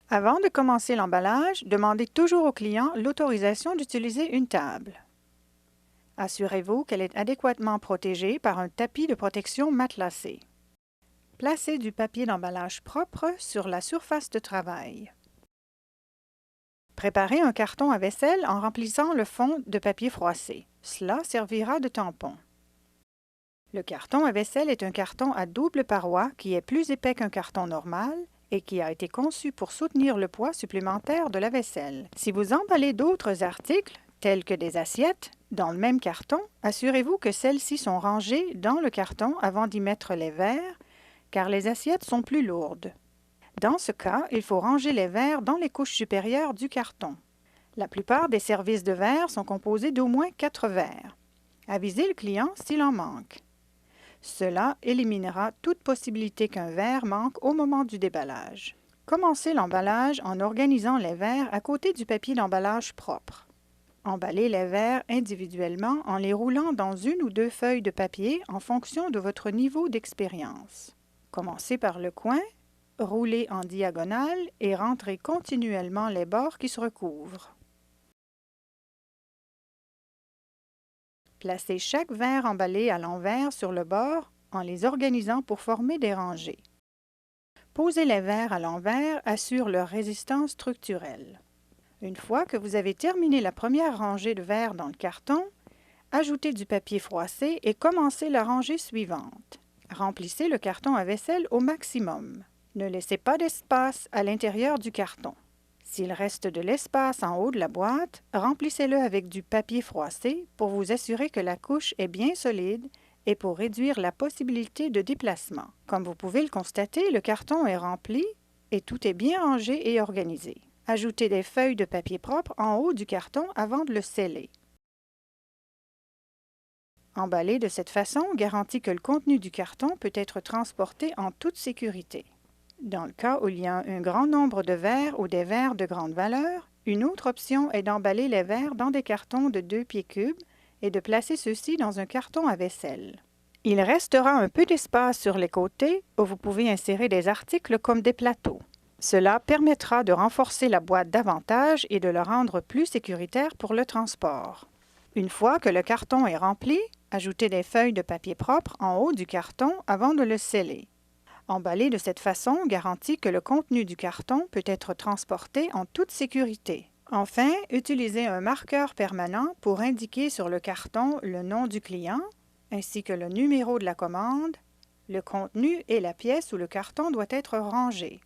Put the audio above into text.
Avant de commencer l'emballage, demandez toujours au client l'autorisation d'utiliser une table. Assurez-vous qu'elle est adéquatement protégée par un tapis de protection matelassé. Placez du papier d'emballage propre sur la surface de travail. Préparez un carton à vaisselle en remplissant le fond de papier froissé. Cela servira de tampon. Le carton à vaisselle est un carton à double paroi qui est plus épais qu'un carton normal et qui a été conçu pour soutenir le poids supplémentaire de la vaisselle. Si vous emballez d'autres articles, tels que des assiettes, dans le même carton, assurez-vous que celles-ci sont rangées dans le carton avant d'y mettre les verres, car les assiettes sont plus lourdes. Dans ce cas, il faut ranger les verres dans les couches supérieures du carton. La plupart des services de verre sont composés d'au moins 4 verres. Avisez le client s'il en manque. Cela éliminera toute possibilité qu'un verre manque au moment du déballage. Commencez l'emballage en organisant les verres à côté du papier d'emballage propre. Emballez les verres individuellement en les roulant dans une ou deux feuilles de papier en fonction de votre niveau d'expérience. Commencez par le coin, roulez en diagonale et rentrez continuellement les bords qui se recouvrent. Placez chaque verre emballé à l'envers sur le bord en les organisant pour former des rangées. Poser les verres à l'envers assure leur résistance structurelle. Une fois que vous avez terminé la première rangée de verres dans le carton, ajoutez du papier froissé et commencez la rangée suivante. Remplissez le carton à vaisselle au maximum. Ne laissez pas d'espace à l'intérieur du carton. S'il reste de l'espace en haut de la boîte, remplissez-le avec du papier froissé pour vous assurer que la couche est bien solide et pour réduire la possibilité de déplacement. Comme vous pouvez le constater, le carton est rempli et tout est bien rangé et organisé. Ajoutez des feuilles de papier propre en haut du carton avant de le sceller. Emballer de cette façon garantit que le contenu du carton peut être transporté en toute sécurité. Dans le cas où il y a un grand nombre de verres ou des verres de grande valeur, une autre option est d'emballer les verres dans des cartons de 2 pieds cubes et de placer ceux-ci dans un carton à vaisselle. Il restera un peu d'espace sur les côtés où vous pouvez insérer des articles comme des plateaux. Cela permettra de renforcer la boîte davantage et de la rendre plus sécuritaire pour le transport. Une fois que le carton est rempli, ajoutez des feuilles de papier propre en haut du carton avant de le sceller. Emballer de cette façon garantit que le contenu du carton peut être transporté en toute sécurité. Enfin, utilisez un marqueur permanent pour indiquer sur le carton le nom du client, ainsi que le numéro de la commande, le contenu et la pièce où le carton doit être rangé.